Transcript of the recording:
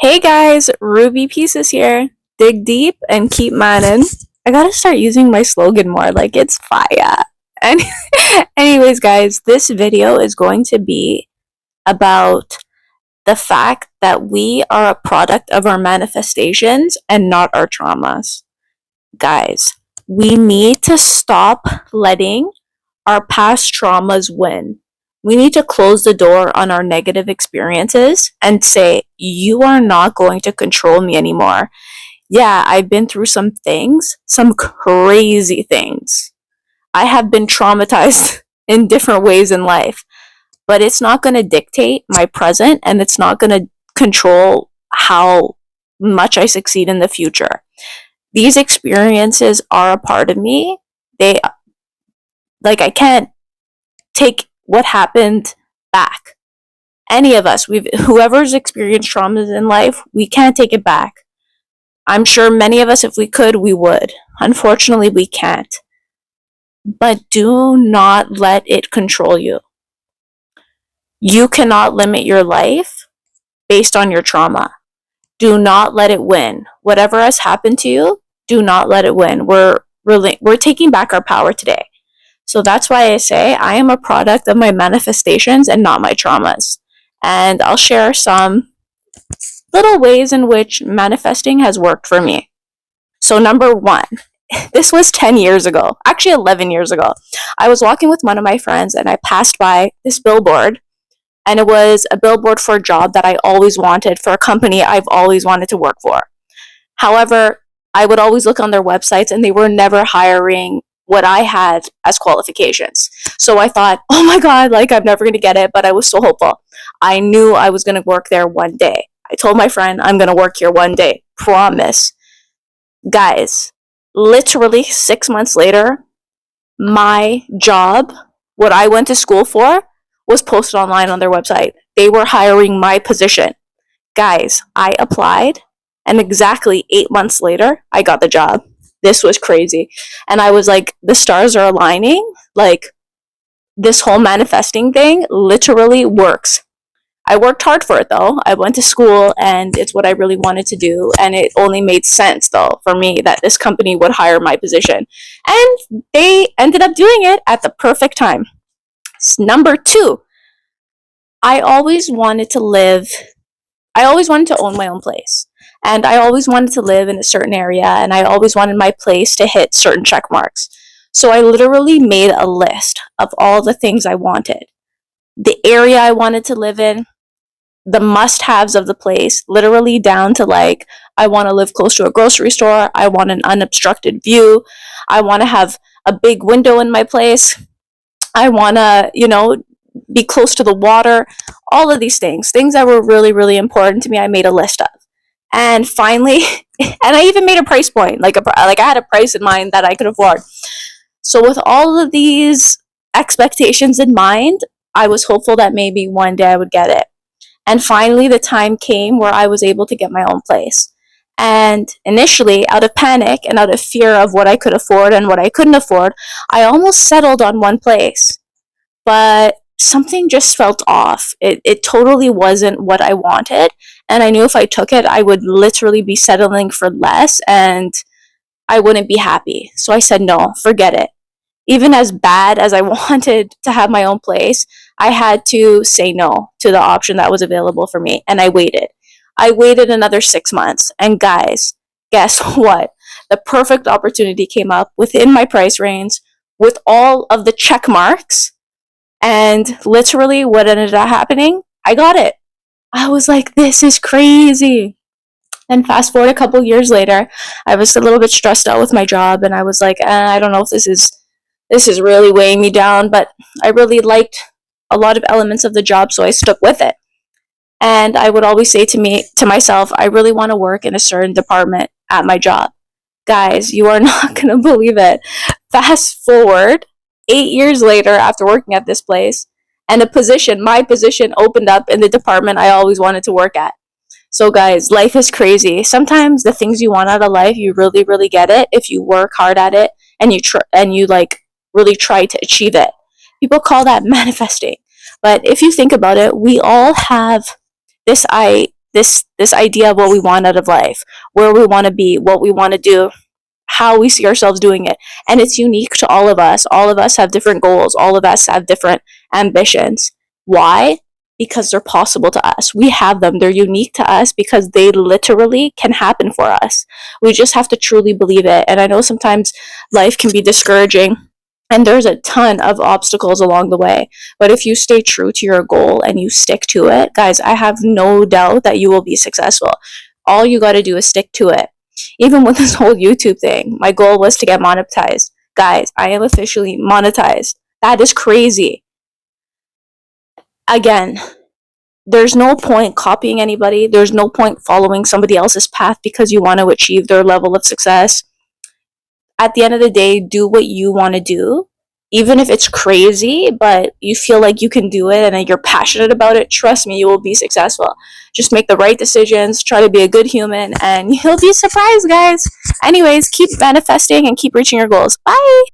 Hey guys, Ruby Pieces here. Dig deep and keep mining. I gotta start using my slogan more, like it's fire. And anyways, guys, this video is going to be about the fact that we are a product of our manifestations and not our traumas. Guys, we need to stop letting our past traumas win. We need to close the door on our negative experiences and say, you are not going to control me anymore. Yeah, I've been through some things, some crazy things. I have been traumatized in different ways in life, but it's not going to dictate my present and it's not going to control how much I succeed in the future. These experiences are a part of me. They, I can't take what happened back. Any of us, whoever's experienced traumas in life, we can't take it back. I'm sure many of us, if we could, we would. Unfortunately, we can't. But do not let it control you. You cannot limit your life based on your trauma. Do not let it win. Whatever has happened to you, do not let it win. We're taking back our power today. So that's why I say I am a product of my manifestations and not my traumas. And I'll share some little ways in which manifesting has worked for me. So, number one, this was 10 years ago, actually 11 years ago. I was walking with one of my friends and I passed by this billboard, and it was a billboard for a job that I always wanted, for a company I've always wanted to work for. However, I would always look on their websites and they were never hiring what I had as qualifications. So I thought, oh my God, I'm never going to get it, but I was so hopeful. I knew I was going to work there one day. I told my friend, I'm going to work here one day. Promise. Guys, literally 6 months later, my job, what I went to school for, was posted online on their website. They were hiring my position. Guys, I applied, and exactly 8 months later, I got the job. This was crazy. And I was like, the stars are aligning. This whole manifesting thing literally works. I worked hard for it though. I went to school and it's what I really wanted to do. And it only made sense though for me that this company would hire my position. And they ended up doing it at the perfect time. Number two, I always wanted to own my own place. And I always wanted to live in a certain area, and I always wanted my place to hit certain check marks. So I literally made a list of all the things I wanted. The area I wanted to live in, the must-haves of the place, literally down to I want to live close to a grocery store, I want an unobstructed view, I want to have a big window in my place, I want to, be close to the water, all of these things that were really, really important to me, I made a list of. And finally, and I even made a price point, I had a price in mind that I could afford. So with all of these expectations in mind, I was hopeful that maybe one day I would get it. And finally, the time came where I was able to get my own place. And initially, out of panic and out of fear of what I could afford and what I couldn't afford, I almost settled on one place. But something just felt off. It totally wasn't what I wanted. And I knew if I took it, I would literally be settling for less and I wouldn't be happy. So I said, no, forget it. Even as bad as I wanted to have my own place, I had to say no to the option that was available for me. And I waited. I waited another 6 months. And guys, guess what? The perfect opportunity came up within my price range with all of the check marks. And literally, what ended up happening? I got it. I was like, this is crazy. And fast forward a couple years later, I was a little bit stressed out with my job, and I was like, I don't know if this is really weighing me down, but I really liked a lot of elements of the job, so I stuck with it. And I would always say to myself, I really want to work in a certain department at my job. Guys, you are not going to believe it. Fast forward 8 years later, after working at this place, and my position opened up in the department I always wanted to work at. So guys, life is crazy. Sometimes the things you want out of life, you really, really get it if you work hard at it and you really try to achieve it. People call that manifesting. But if you think about it, we all have this this idea of what we want out of life, where we want to be, what we want to do, how we see ourselves doing it. And it's unique to all of us. All of us have different goals. All of us have different ambitions. Why? Because they're possible to us. We have them. They're unique to us because they literally can happen for us. We just have to truly believe it. And I know sometimes life can be discouraging and there's a ton of obstacles along the way. But if you stay true to your goal and you stick to it, guys, I have no doubt that you will be successful. All you got to do is stick to it. Even with this whole YouTube thing, my goal was to get monetized. Guys, I am officially monetized. That is crazy. Again, there's no point copying anybody. There's no point following somebody else's path because you want to achieve their level of success. At the end of the day, do what you want to do. Even if it's crazy, but you feel like you can do it and you're passionate about it, trust me, you will be successful. Just make the right decisions, try to be a good human, and you'll be surprised, guys. Anyways, keep manifesting and keep reaching your goals. Bye!